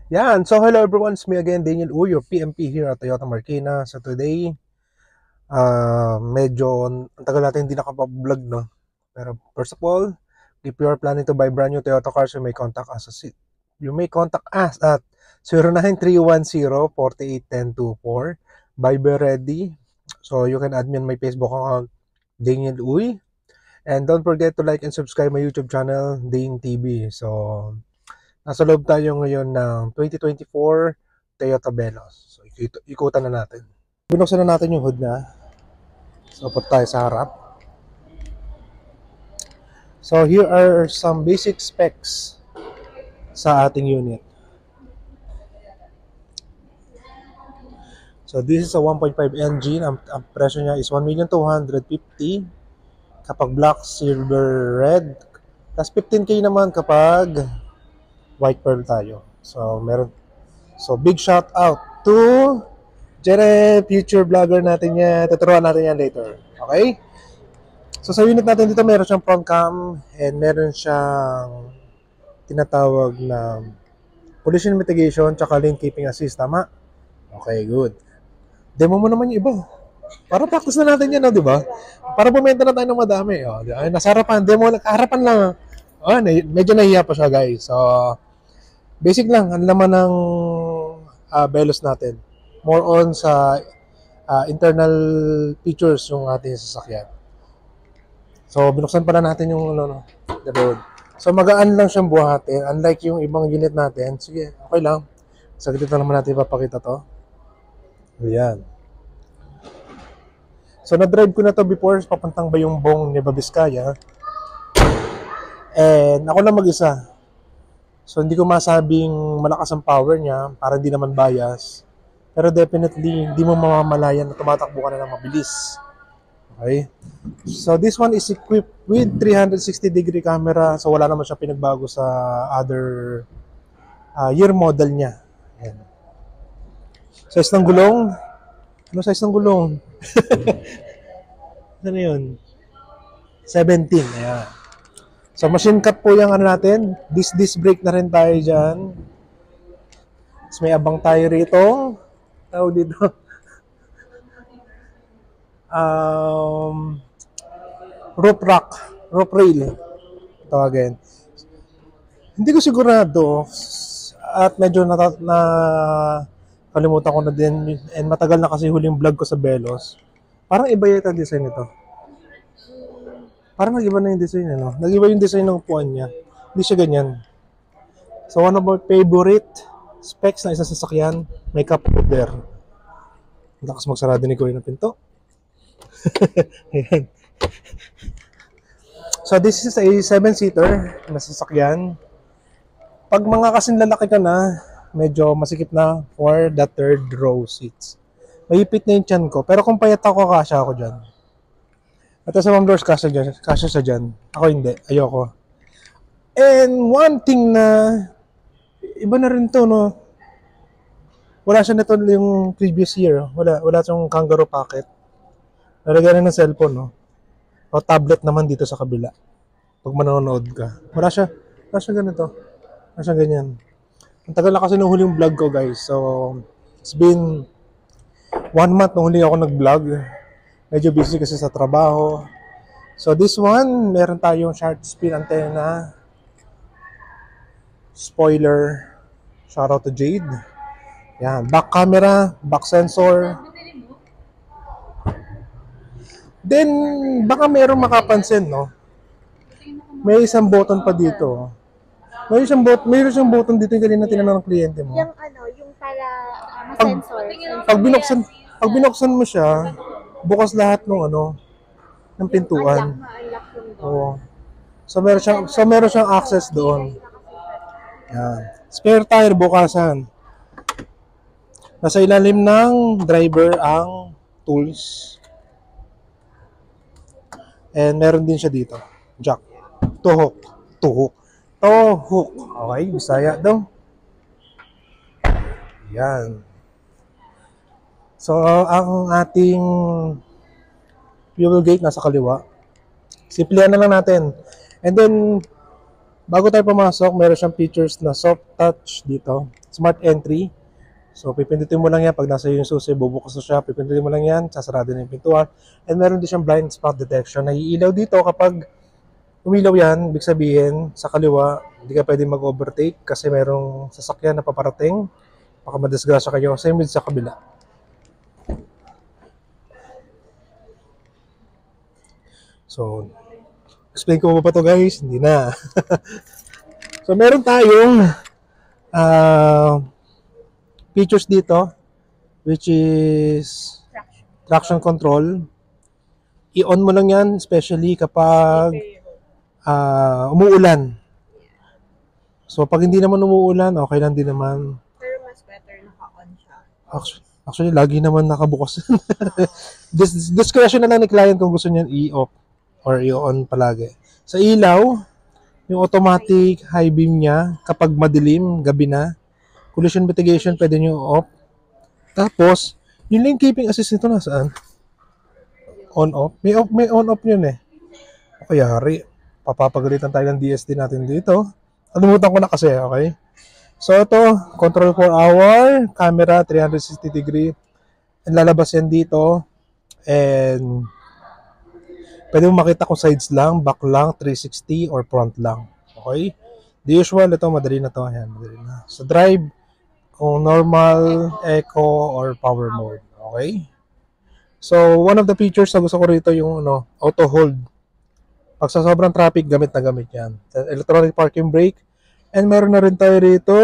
Yan. So, hello everyone. It's me again, Daniel Uy, your PMP here at Toyota Marikina. So, today, medyo ang tagal natin hindi nakapag-vlog, no? Pero, first of all, if you are planning to buy brand new Toyota cars, you may contact us at 09310-481024. Buy be ready. So, you can add me on my Facebook account, Daniel Uy. And don't forget to like and subscribe my YouTube channel, Dane TV. So, nasa loob tayo ngayon ng 2024 Toyota Veloz. So, ikutan na natin. Binuksan na natin yung hood na. So, punta tayo sa harap. So, here are some basic specs sa ating unit. So, this is a 1.5 engine. Ang presyo niya is 1,250,000 kapag black, silver, red. Plus 15K naman kapag white pearl tayo. So, big shout out to Jere, future vlogger natin yan. Tuturuan natin yan later. Okay? So, sa unit natin dito, meron siyang front cam and meron siyang tinatawag na collision mitigation tsaka lane keeping assist. Tama? Okay, good. Demo mo naman yung iba. Para practice na natin yan, no, di ba? Para bumenta na tayo ng madami. Oh, ay, nasa harapan. Demo, harapan lang. Oh, medyo nahiya pa siya, guys. So, basic lang. Ang laman ng Veloz natin. More on sa internal features yung ating sasakyan. So, binuksan pala natin yung the road. So, magaan lang siyang buhatin. Unlike yung ibang unit natin. Sige, okay lang. Saglit na naman natin ipapakita to. Ayan. So, na-drive ko na to before papuntang Bayongbong, Nueva Vizcaya. And ako lang mag-isa. So, hindi ko masabing malakas ang power niya para hindi naman bias. Pero definitely, hindi mo mamamalayan na tumatakbo ka na ng mabilis. Okay? So, this one is equipped with 360-degree camera. So, wala naman siya pinagbago sa other year model niya. Ayan. Size ng gulong. Ano size ng gulong? Ano yun? 17. Ayan. So, machine cut po yung natin. Disc brake na rin tayo dyan. So, may abang tayo rito. Tawag dito. Rope rail. Tawagin. Hindi ko sigurado at medyo kalimutan ko na din and matagal na kasi huling vlog ko sa Veloz. Parang iba yata design nito. Parang nag-iba na yung design, no? Nag-iba yung design ng upuan niya. Hindi siya ganyan. So, one of my favorite specs na isang sasakyan, may cup holder. Lakas magsarado ni Kuya ng pinto. Ayan. So, this is a 7-seater na sasakyan. Pag mga kasing lalaki ka na, medyo masikip na for the third row seats. Mahipit na yung tiyan ko. Pero kung payat ako, kasya ako dyan. At sa ma'am doors, kasya siya dyan. Ako hindi. Ayoko. And one thing na iba na rin to, no? Wala siya nito yung previous year. Wala siyang kangaroo pocket. Nalagyan na ng cellphone, no? O tablet naman dito sa kabila. Pag manonood ka. Wala siya ganito. Wala siya ganyan. Ang tagal na kasi nung huling vlog ko, guys. So, it's been 1 month nung huli ako nag-vlog. Medyo busy kasi sa trabaho. So, this one, meron tayong shark fin antenna. Spoiler. Shout out to Jade. Yan. Back camera, back sensor. Then, baka merong makapansin, no? May isang button pa dito. May isang button dito yung kanina tinanong ng kliyente mo. Yung yung para ma-sensor. Pag binuksan mo siya, bukas lahat ng pintuan. Ma-unlock yung door. Oo. So meron siyang access doon. Yan. Spare tire bukasan. Nasa ilalim ng driver ang tools. And meron din siya dito. Jack. Tuhok. Okay, Bisaya daw. Yan. So, ang ating fuel gate nasa kaliwa. Simplihan na lang natin. And then, Bago tayo pumasok, meron siyang features na soft touch dito. Smart entry. So, pipindutin mo lang yan. Pag nasa yung susi, bubukas na siya. Pipindutin mo lang yan. Sasarado na yung pintuan. And meron din siyang blind spot detection. Naiilaw dito kapag umilaw yan. Ibig sabihin, sa kaliwa, hindi ka pwede mag-overtake kasi merong sasakyan na paparating. Baka madisgrasya kayo. Same with sa kabila. So, explain ko pa to guys? Hindi na. So, meron tayong features dito which is traction control. I-on mo lang yan, especially kapag umuulan. So, pag hindi naman umuulan, okay lang din naman. Pero mas better naka-on siya. Actually, lagi naman nakabukas. Discretion na lang ni client kung gusto niya i-off or i-on palagi. Sa ilaw, yung automatic high beam niya, kapag madilim, gabi na, collision mitigation, pwede nyo off. Tapos, yung lane keeping assist nito nasaan? On-off? May on-off yun eh. O kayari, papapagalitan tayo ng DSD natin dito. Kalimutan ko na kasi, okay? So, ito, control for hour, camera, 360 degree. And lalabas yan dito. And, pwede mo makita kung sides lang, back lang, 360, or front lang. Okay? The usual, ito, madali na to. Ayan, madali na. So, drive, kung normal, eco, or power mode. Okay? So, one of the features na gusto ko rito yung auto hold. Pag sa sobrang traffic, gamit na gamit yan. Electronic parking brake. And meron na rin tayo rito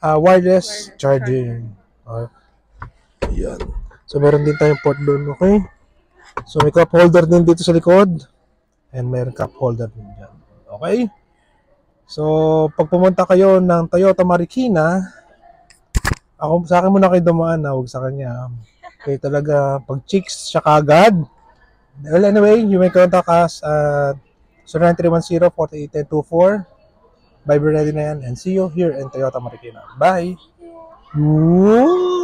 wireless charging. Okay. Yan. So, meron din tayong port doon. Okay? So, may cup holder din dito sa likod. And meron cup holder din dyan. Okay? So, pag pumunta kayo ng Toyota Marikina, sa akin muna kayo dumaan na, huwag sa kanya. Okay, talaga, pag chicks siya kagad. Well, anyway, you may contact us at 0931-048-1024. Viber ready na yan. And see you here in Toyota Marikina. Bye! Woo!